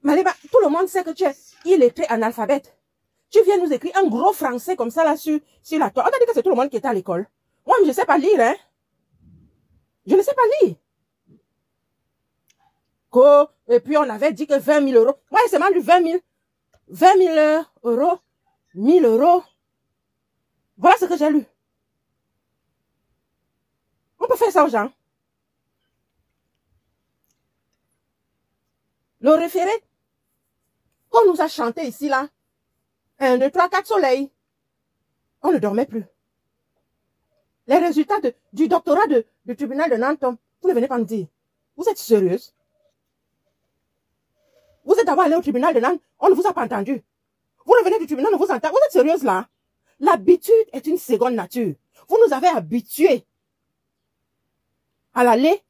Maleba, tout le monde sait que tu es illettré analphabète. Tu viens nous écrire un gros français comme ça là sur la toile. On a dit que c'est tout le monde qui était à l'école. Moi, je ne sais pas lire, hein. Je ne sais pas lire. Et puis on avait dit que 20 000 euros. Ouais, c'est même du 20 000. 20 000 euros. 1000 euros. Voilà ce que j'ai lu. On peut faire ça aux gens. Le référé qu'on nous a chanté ici, là. 1, 2, 3, 4 soleils. On ne dormait plus. Les résultats du doctorat du tribunal de Nantes, vous ne venez pas me dire. Vous êtes sérieuse? Vous êtes d'abord allé au tribunal de Nantes, on ne vous a pas entendu. Vous revenez du tribunal, on vous entend. Vous êtes sérieuse là? L'habitude est une seconde nature. Vous nous avez habitués à l'aller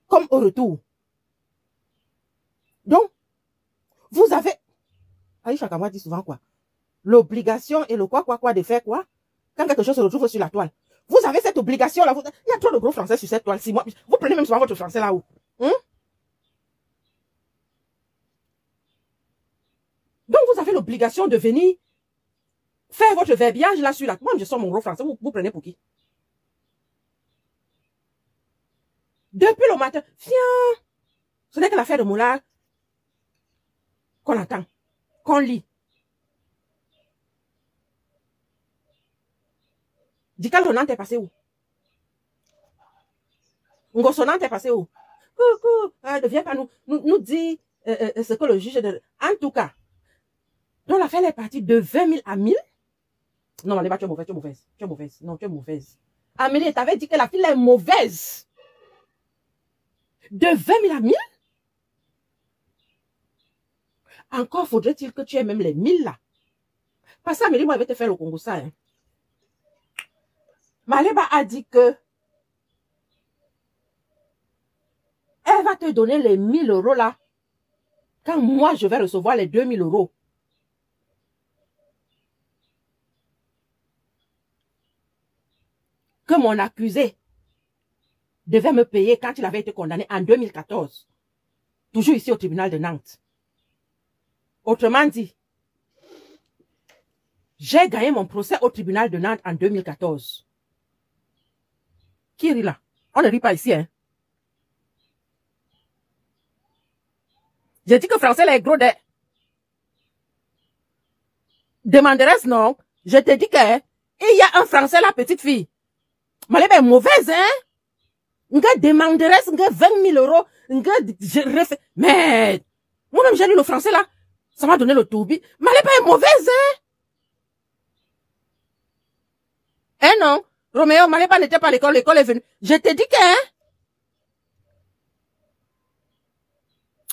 comme au retour. Donc, vous avez... Aïcha Kamwa dit souvent quoi? L'obligation et le quoi de faire quoi? Quand quelque chose se retrouve sur la toile. Vous avez cette obligation-là. Il y a trop de gros français sur cette toile. Vous prenez même souvent votre français là-haut. Donc, vous avez l'obligation de venir faire votre verbiage là sur la toile. Moi, je sors mon gros français. Vous prenez pour qui? Depuis le matin, viens. Ce n'est que l'affaire de Moula qu'on attend, qu'on lit. Dikal Ronan t'es passé où? Ngosonan t'es passé où? Coucou, ne viens pas nous dire ce que le juge de... En tout cas, donc l'affaire est partie de 20 000 à 1000. Non, Maléba, tu es mauvaise, tu es mauvaise. Tu es mauvaise. Non, tu es mauvaise. Amélie, t'avais dit que la fille est mauvaise. De 20 000 à 1000? Encore faudrait-il que tu aies même les 1000 là. Parce que Amélie, moi, elle va te faire le Congo ça. Hein. Maléba a dit que elle va te donner les 1000 euros là. Quand moi, je vais recevoir les 2000 euros. Que mon accusé devait me payer quand il avait été condamné en 2014. Toujours ici au tribunal de Nantes. Autrement dit, j'ai gagné mon procès au tribunal de Nantes en 2014. Qui rit là? On ne rit pas ici, hein? J'ai dit que français est gros de... Demanderesse, non? Je te dis que il y a un français là, petite fille. Malébé est mauvaise, hein? Nga demanderesse, nga 20 000 euros, nga mais, moi-même j'ai lu le français là, ça m'a donné le tourbi. Malébé est mauvaise, hein? Eh non, Roméo, Maléba n'était pas à l'école, l'école est venue. Je te dis que, hein?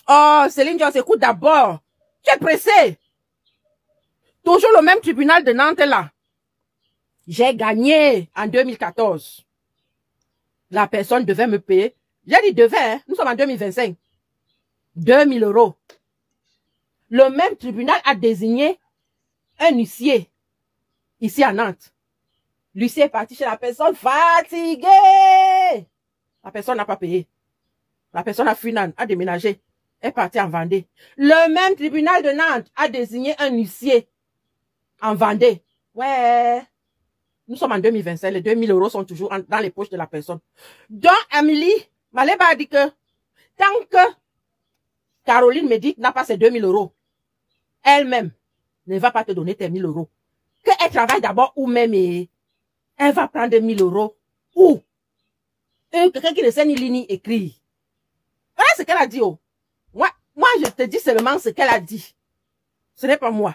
Oh, Céline Dion, écoute d'abord. Tu es pressé. Toujours le même tribunal de Nantes là. J'ai gagné en 2014. La personne devait me payer. J'ai dit devait, hein? Nous sommes en 2025. 2000 euros. Le même tribunal a désigné un huissier ici à Nantes. L'huissier est parti chez la personne fatiguée. La personne n'a pas payé. La personne a fui Nantes, a déménagé, est partie en Vendée. Le même tribunal de Nantes a désigné un huissier en Vendée. Ouais. Nous sommes en 2025, les 2000 euros sont toujours dans les poches de la personne. Donc, Amélie, Maléba a dit que tant que Caroline me dit n'a pas ses 2000 euros, elle-même ne va pas te donner tes 1000 euros. Qu'elle travaille d'abord ou même elle va prendre 1000 euros. Ou quelqu'un qui ne sait ni lire ni écrire. Voilà ce qu'elle a dit. Oh. Moi, je te dis seulement ce qu'elle a dit. Ce n'est pas moi.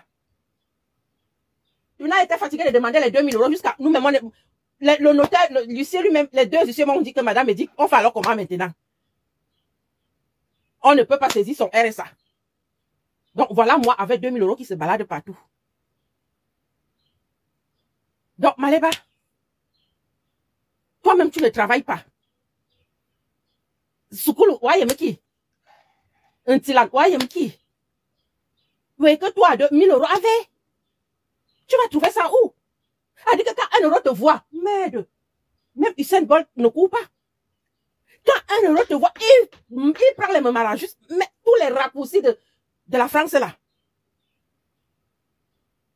Tu n'as été fatigué de demander les 2000 euros jusqu'à nous-mêmes. Le notaire, l'huissier lui-même, les deux huissiers m'ont dit que madame me dit, on fait alors comment maintenant? On ne peut pas saisir son RSA. Donc voilà moi avec 2000 euros qui se balade partout. Donc Maléba, toi-même tu ne travailles pas. Soukulu, ouayem qui? Un tilan, ouayem qui? Oui, que toi, 2000 euros avec. Tu vas trouver ça où? Elle dit que quand 1 euro te voit, merde, même Usain Bolt ne court pas. Quand 1 euro te voit, il prend les mêmes juste, mais tous les raccourcis de de la France là.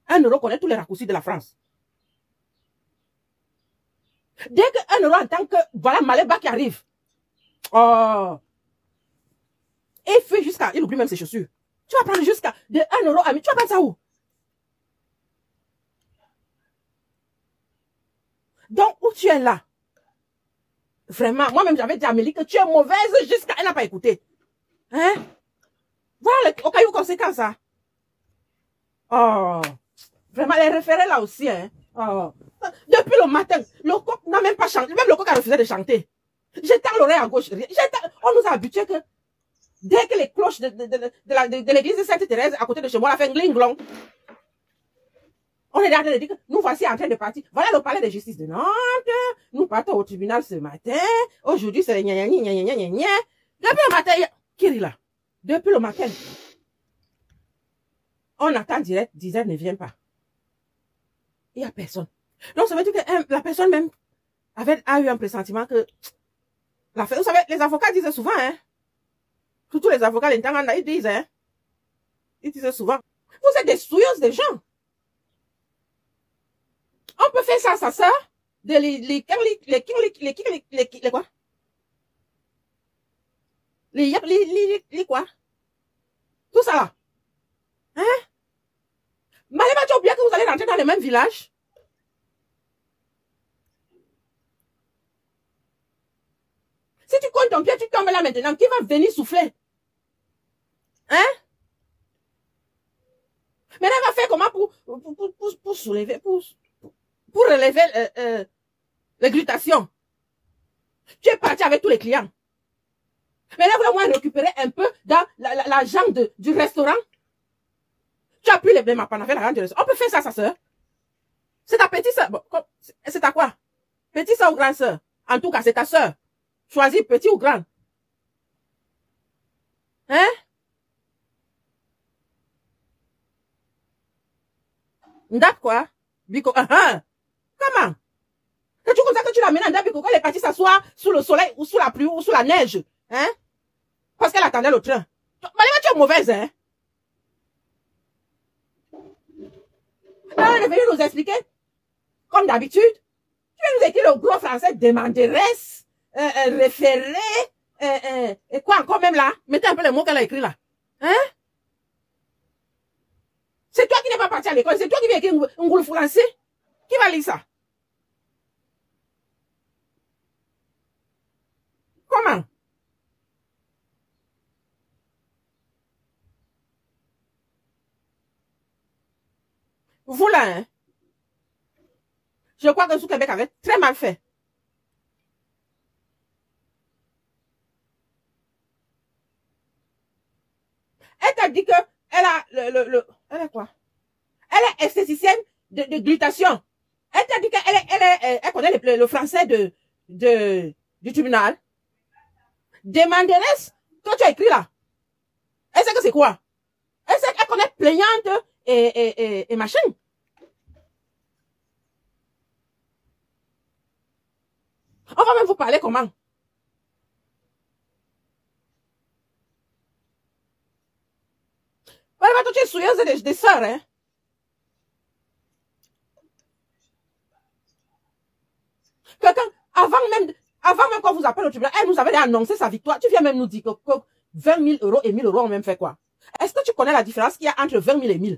1 € connaît tous les raccourcis de la France. Dès que 1 € en tant que, voilà, Maléba qui arrive. Oh. Et il fait jusqu'à, il oublie même ses chaussures. Tu vas prendre jusqu'à, de 1 € à 1000, tu vas prendre ça où? Donc, où tu es là? Vraiment, moi-même, j'avais dit à Amélie que tu es mauvaise jusqu'à, elle n'a pas écouté. Hein? Voilà, au cas où conséquence, ça. Oh. Vraiment, les référés là aussi, hein. Oh. Depuis le matin, le coq n'a même pas chanté. Même le coq a refusé de chanter. J'étends l'oreille à gauche. On nous a habitués que dès que les cloches de l'église de Sainte-Thérèse à côté de chez moi, la fait gling-glong. On est en train de dire que nous voici en train de partir. Voilà le palais de justice de Nantes. Nous partons au tribunal ce matin. Aujourd'hui, c'est gna gna gna gna gna gna. Depuis le matin, qui rit là? Depuis le matin. On attend direct, Dizel ne vient pas. Il n'y a personne. Donc, ça veut dire que la personne même a eu un pressentiment que vous savez, les avocats disent souvent, hein. Surtout les avocats, ils disent, hein. Ils disent souvent, vous êtes des souilleuses des gens. On peut faire ça à sa sœur, les quoi? Les quoi? Tout ça là. Hein? Maléba, tu as oublié que vous allez rentrer dans le même village? Si tu comptes ton pied, tu tombes là maintenant. Qui va venir souffler? Hein? Maintenant, elle va faire comment pour soulever, pour relever les glutations? Tu es parti avec tous les clients. Maintenant, vous voulez récupérer un peu dans l'argent du restaurant? Tu as pris les blés mapan avec l'argent du restaurant. On peut faire ça, sa soeur. C'est ta petite soeur. Bon, c'est ta quoi? Petite soeur ou grande soeur? En tout cas, c'est ta soeur. Choisis petit ou grand. Hein? Ndap quoi? Biko, comment? C'est tout comme ça que tu l'amènes en Ndap Biko quand elle est partie s'asseoir sous le soleil ou sous la pluie ou sous la neige. Hein? Parce qu'elle attendait le train. Maléva, tu es mauvaise, hein? Elle est venue nous expliquer, comme d'habitude, tu viens nous écrire le gros français demanderesse, référé, et quoi encore même là? Mettez un peu les mots qu'elle a écrits là. Hein? C'est toi qui n'es pas parti à l'école, c'est toi qui viens écrire un gros français. Qui va lire ça? Comment? Vous là, hein? Je crois que Sous-Québec avait très mal fait. Elle t'a dit que elle a elle est quoi? Elle est esthéticienne de glutation. Elle t'a dit qu'elle connaît le français du tribunal. Demanderesse, quand tu as écrit là. Elle sait que c'est quoi? Elle connaît plaignante et machin. On va même vous parler comment? Voilà, toi, tu es souilleuse des sœurs, hein? Quelqu'un, avant même qu'on vous appelle au tribunal, elle nous avait annoncé sa victoire. Tu viens même nous dire que 20 000 € et 1 000 € ont même fait quoi? Est-ce que tu connais la différence qu'il y a entre 20 000 et 1 000?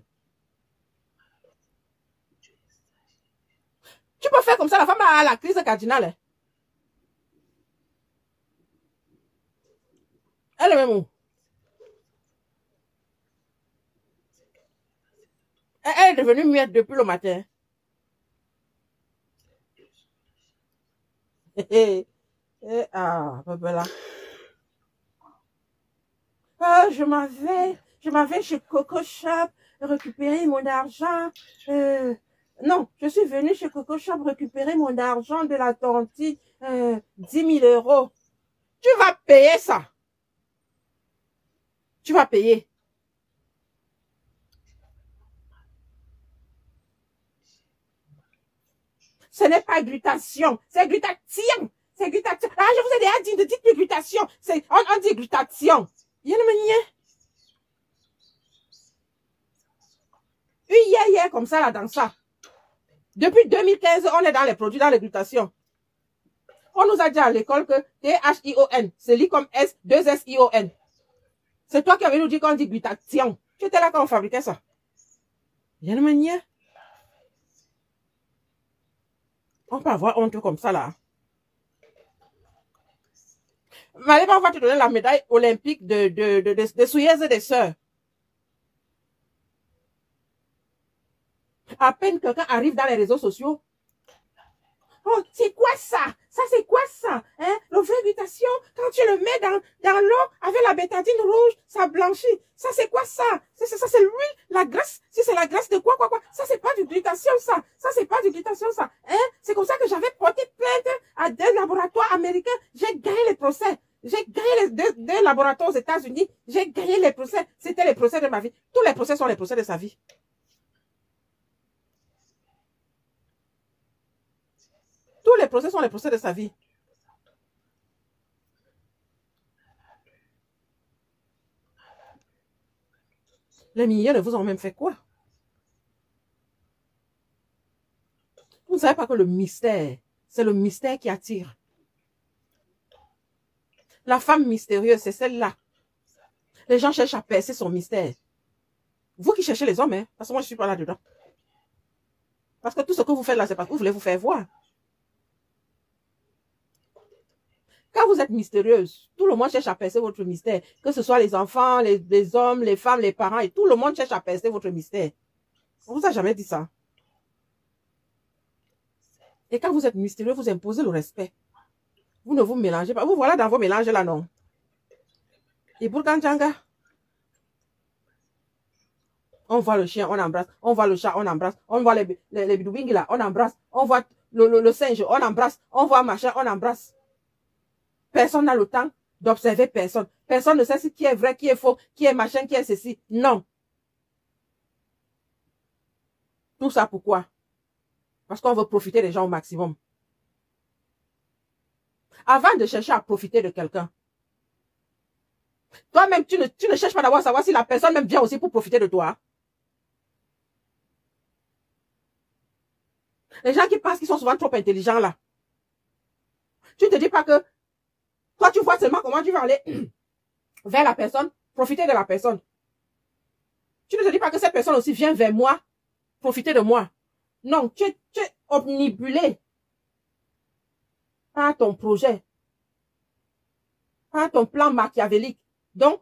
Tu peux faire comme ça, la femme a la crise cardinale. Hein? Elle est même où? Elle est devenue muette depuis le matin. Ah, là. Ah, je m'en vais chez Coco Shop récupérer mon argent. Non, je suis venue chez Coco Shop récupérer mon argent de la tontine, 10 000 €. Tu vas payer ça. Tu vas payer. Ce n'est pas glutation, c'est glutation. C'est glutation. Ah, je vous ai déjà dit, ne dites plus glutation. On dit glutation. Il y a une manière. est comme ça, là, dans ça. Depuis 2015, on est dans les produits, dans les glutations. On nous a dit à l'école que T-H-I-O-N, c'est lit comme S, 2-S-I-O-N. C'est toi qui avais nous dit qu'on dit glutathion. Tu étais là quand on fabriquait ça. Il y a une manière. On peut avoir honte comme ça, là. Mais on va te donner la médaille olympique de souilleuse des sœurs. À peine quelqu'un arrive dans les réseaux sociaux. Oh, c'est quoi ça? Ça, c'est quoi ça? Hein? Le vrai glutation, quand tu le mets dans l'eau avec la bétadine rouge, ça blanchit. Ça, c'est quoi ça? Ça, c'est l'huile, la graisse. Si c'est la graisse de quoi? Ça, c'est pas du glutation, ça. Ça, c'est pas du glutation, ça. Hein? C'est comme ça que j'avais porté plainte à des laboratoires américains. J'ai gagné les procès. J'ai gagné les deux laboratoires aux États-Unis. J'ai gagné les procès. C'était les procès de ma vie. Tous les procès sont les procès de sa vie. Tous les procès sont les procès de sa vie. Les milliers vous ont même fait quoi? Vous ne savez pas que le mystère, c'est le mystère qui attire. La femme mystérieuse, c'est celle-là. Les gens cherchent à percer son mystère. Vous qui cherchez les hommes, hein, parce que moi, je ne suis pas là-dedans. Parce que tout ce que vous faites là, c'est parce que vous voulez vous faire voir. Quand vous êtes mystérieuse, tout le monde cherche à percer votre mystère. Que ce soit les enfants, les hommes, les femmes, les parents, et tout le monde cherche à percer votre mystère. On vous a jamais dit ça. Et quand vous êtes mystérieux, vous imposez le respect. Vous ne vous mélangez pas. Vous voilà dans vos mélanges là, non. Et pour Kanchanga, on voit le chien, on embrasse. On voit le chat, on embrasse. On voit les bidouingues là, on embrasse. On voit le singe, on embrasse. On voit machin, on embrasse. Personne n'a le temps d'observer personne. Personne ne sait ce qui est vrai, qui est faux, qui est machin, qui est ceci. Non. Tout ça pourquoi? Parce qu'on veut profiter des gens au maximum. Avant de chercher à profiter de quelqu'un, toi-même, tu ne cherches pas d'abord à savoir si la personne même vient aussi pour profiter de toi. Les gens qui pensent qu'ils sont souvent trop intelligents là. Tu ne te dis pas que toi, tu vois seulement comment tu vas aller vers la personne, profiter de la personne. Tu ne te dis pas que cette personne aussi vient vers moi, profiter de moi. Non, tu es omnibulé par ton projet, par ton plan machiavélique. Donc,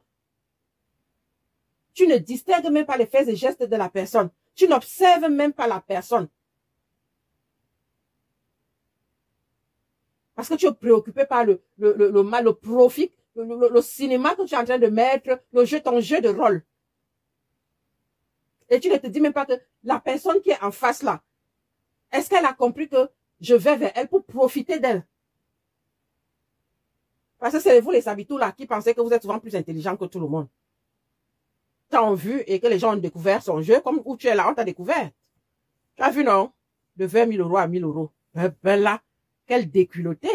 tu ne distingues même pas les faits et gestes de la personne. Tu n'observes même pas la personne. Parce que tu es préoccupé par le mal, le profit, le cinéma que tu es en train de mettre, ton jeu de rôle. Et tu ne te dis même pas que la personne qui est en face là, est-ce qu'elle a compris que je vais vers elle pour profiter d'elle? Parce que c'est vous les habitants là qui pensez que vous êtes souvent plus intelligent que tout le monde. Tu as vu et que les gens ont découvert son jeu, comme où tu es là, on t'a découvert. Tu as vu, non? De 20 000 euros à 1 000 euros. Ben là, quel déculotté.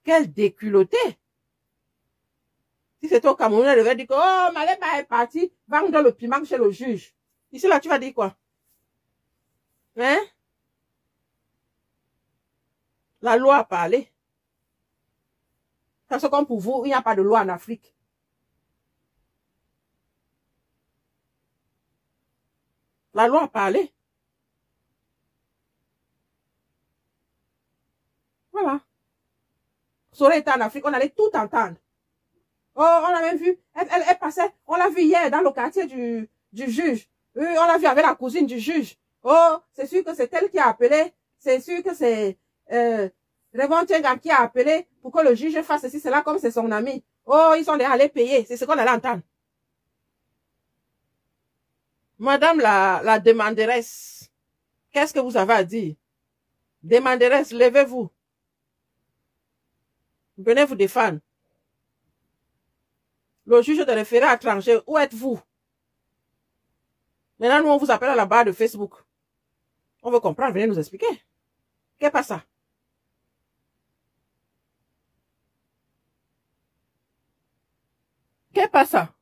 Quel déculotté. Si c'était au Cameroun, elle devait dire que, oh, Maléba est parti, vendre le piment chez le juge. Ici, là, tu vas dire quoi? Hein? La loi a parlé. Parce que comme pour vous, il n'y a pas de loi en Afrique. La loi a parlé. Voilà. Soré était en Afrique, on allait tout entendre. Oh, on a même vu, elle passait, on l'a vu hier dans le quartier du juge. On l'a vu avec la cousine du juge. Oh, c'est sûr que c'est elle qui a appelé. C'est sûr que c'est Revon Tienga qui a appelé pour que le juge fasse ceci, cela, comme c'est son ami. Oh, ils sont allés payer. C'est ce qu'on allait entendre. Madame la demanderesse, qu'est-ce que vous avez à dire? Demanderesse, levez-vous. Venez vous défendre. Le juge de référé étranger, où êtes-vous? Maintenant, nous, on vous appelle à la barre de Facebook. On veut comprendre, venez nous expliquer. Qu'est-ce que ça? Qu'est-ce que ça?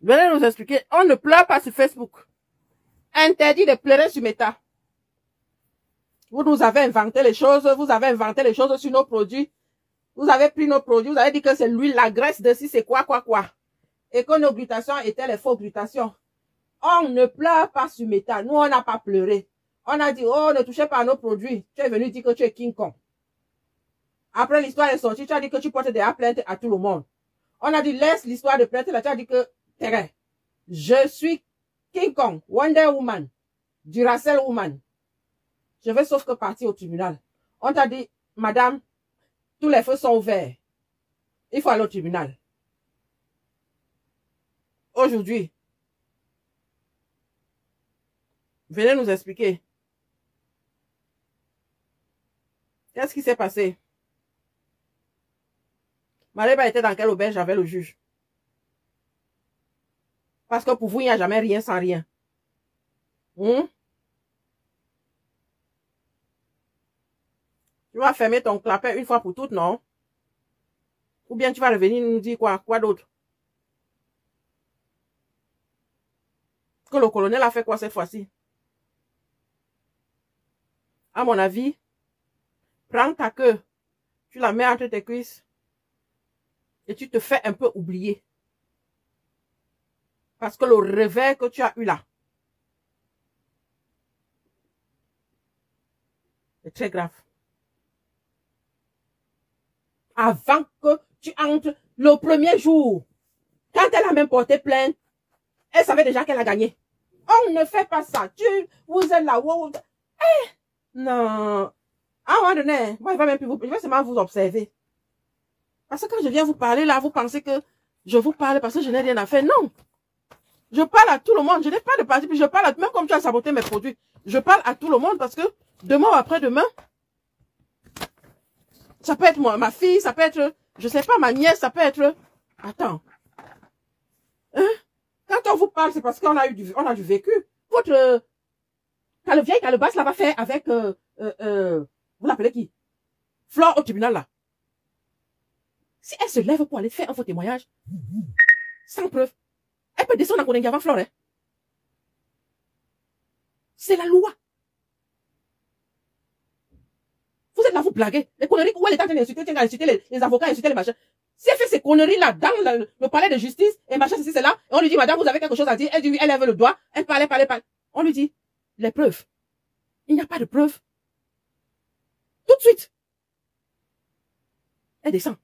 Venez nous expliquer. On ne pleure pas sur Facebook. Interdit de pleurer sur Meta. Vous nous avez inventé les choses. Vous avez inventé les choses sur nos produits. Vous avez pris nos produits. Vous avez dit que c'est l'huile, la graisse de si c'est quoi. Et que nos glutations étaient les faux glutations. On ne pleure pas sur Meta. Nous, on n'a pas pleuré. On a dit, oh, ne touchez pas à nos produits. Tu es venu dire que tu es King Kong. Après, l'histoire est sortie. Tu as dit que tu portes des plaintes à tout le monde. On a dit, laisse l'histoire de plainte là. Tu as dit que, terrain. Je suis King Kong, Wonder Woman, Duracell Woman. Je vais sauf que partir au tribunal. On t'a dit, madame, tous les feux sont ouverts. Il faut aller au tribunal. Aujourd'hui, venez nous expliquer. Qu'est-ce qui s'est passé? Maleba était dans quelle auberge avec le juge? Parce que pour vous, il n'y a jamais rien sans rien. Tu vas fermer ton clapet une fois pour toutes, non? Ou bien tu vas revenir nous dire quoi? Quoi d'autre? Que le colonel a fait quoi cette fois-ci? À mon avis, prends ta queue, tu la mets entre tes cuisses et tu te fais un peu oublier. Parce que le réveil que tu as eu là est très grave. Avant que tu entres le premier jour, quand elle a même porté plainte, elle savait déjà qu'elle a gagné. On ne fait pas ça. Vous êtes là. Non. À un moment donné, moi, je vais seulement vous observer. Parce que quand je viens vous parler là, vous pensez que je vous parle parce que je n'ai rien à faire. Non. Je parle à tout le monde. Je n'ai pas de parti. Puis je parle même comme tu as saboté mes produits. Je parle à tout le monde parce que demain ou après-demain, ça peut être moi, ma fille, ça peut être, je sais pas, ma nièce, ça peut être... Attends. Hein? Quand on vous parle, c'est parce qu'on a du vécu. Votre vieille calebasse là va faire avec, vous l'appelez qui? Flore au tribunal là. Si elle se lève pour aller faire un faux témoignage, sans preuve, elle peut descendre en Konengi avant Flore. Hein? C'est la loi. Vous êtes là, vous blaguez. Les conneries où elle est en train d'insulter, les avocats, insulter les machins. Si elle fait ces conneries-là dans le palais de justice, et machin, ceci, c'est là, et on lui dit, madame, vous avez quelque chose à dire, elle dit oui, elle lève le doigt, elle parle. On lui dit, les preuves. Il n'y a pas de preuves. Tout de suite. Elle descend.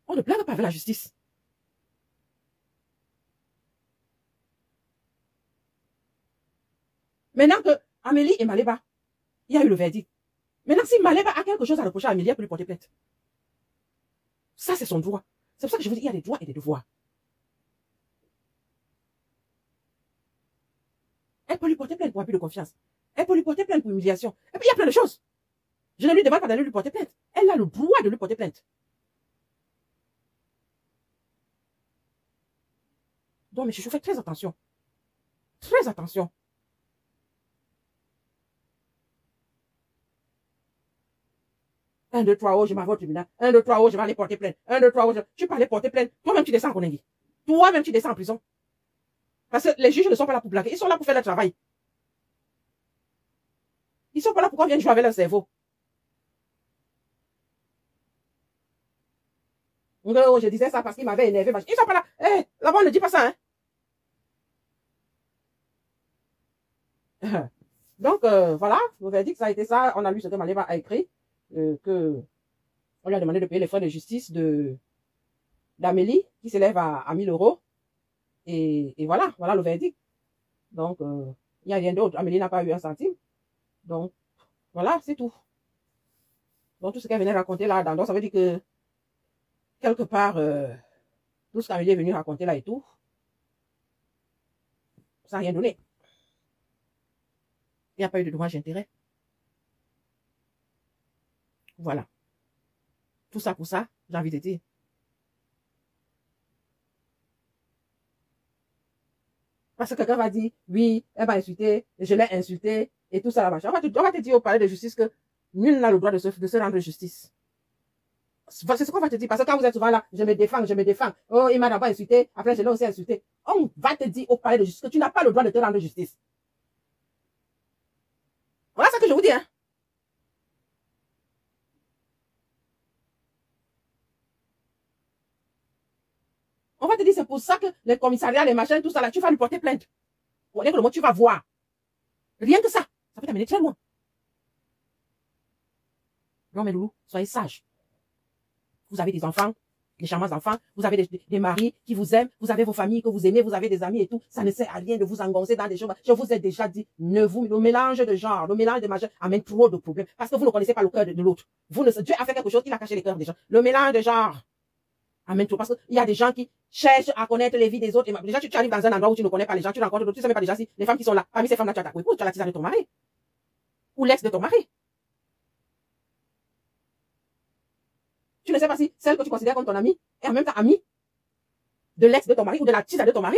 On ne blague pas avec la justice. Maintenant que Amélie et Maleba, il y a eu le verdict. Maintenant, si Maleba a quelque chose à reprocher à Amélie, elle peut lui porter plainte. Ça, c'est son droit. C'est pour ça que je vous dis, il y a des droits et des devoirs. Elle peut lui porter plainte pour abus de confiance. Elle peut lui porter plainte pour humiliation. Et puis, il y a plein de choses. Je ne lui demande pas d'aller lui porter plainte. Elle a le droit de lui porter plainte. Donc, mes chouchous, faites très attention. Très attention. Un, deux, trois, oh, je m'en vais au tribunal. 1, 2, 3, oh, je vais aller porter plainte. 1, 2, 3, oh, je peux aller porter plainte. Toi-même, tu descends en Konengi. Toi-même, tu descends en prison. Parce que les juges ne sont pas là pour blaguer. Ils sont là pour faire leur travail. Ils sont pas là pour qu'on vienne jouer avec leur cerveau. Oh, je disais ça parce qu'il m'avait énervé. Ils sont pas là. Eh, là-bas, on ne dit pas ça, hein. Donc, voilà. Le verdict, ça a été ça. On a lu ce que Maleba a écrit. Que on lui a demandé de payer les frais de justice d'Amélie, qui s'élève à 1000 €. Et voilà le verdict. Donc, il n'y a rien d'autre. Amélie n'a pas eu un centime. Donc, voilà, c'est tout. Donc, tout ce qu'elle venait raconter là-dedans, donc ça veut dire que, quelque part, tout ce qu'Amélie est venue raconter là et tout, ça n'a rien donné. Il n'y a pas eu de dommage d'intérêt. Voilà. Tout ça pour ça, j'ai envie de dire. Parce que quelqu'un va dire, oui, elle m'a insulté, je l'ai insulté, et tout ça là-bas. On va te dire au palais de justice que nul n'a le droit de se rendre justice. C'est ce qu'on va te dire. Parce que quand vous êtes souvent là, je me défends, je me défends. Oh, il m'a d'abord insulté. Après, je l'ai aussi insulté. On va te dire au palais de justice que tu n'as pas le droit de te rendre justice. Voilà ce que je vous dis, hein. On va te dire, c'est pour ça que les commissariats, les machins, tout ça là, tu vas lui porter plainte. Pour dire que le mot, tu vas voir. Rien que ça peut t'amener très loin. Non, mes loulous, soyez sages. Vous avez des enfants, des charmants enfants, vous avez des maris qui vous aiment, vous avez vos familles que vous aimez, vous avez des amis et tout. Ça ne sert à rien de vous engoncer dans des choses. Je vous ai déjà dit, le mélange de genre, le mélange de majeurs amène trop de problèmes. Parce que vous ne connaissez pas le cœur de l'autre. Dieu a fait quelque chose, il a caché les cœurs des gens. Le mélange de genre amène trop. Parce qu'il y a des gens qui cherchent à connaître les vies des autres. Et déjà, tu arrives dans un endroit où tu ne connais pas les gens, tu rencontres d'autres, tu ne sais même pas déjà si les femmes qui sont là, parmi ces femmes-là, tu as ta épouse, tu as la tisane de ton mari. Ou l'ex de ton mari. Tu ne sais pas si celle que tu considères comme ton amie est en même temps amie de l'ex de ton mari ou de la tisane de ton mari.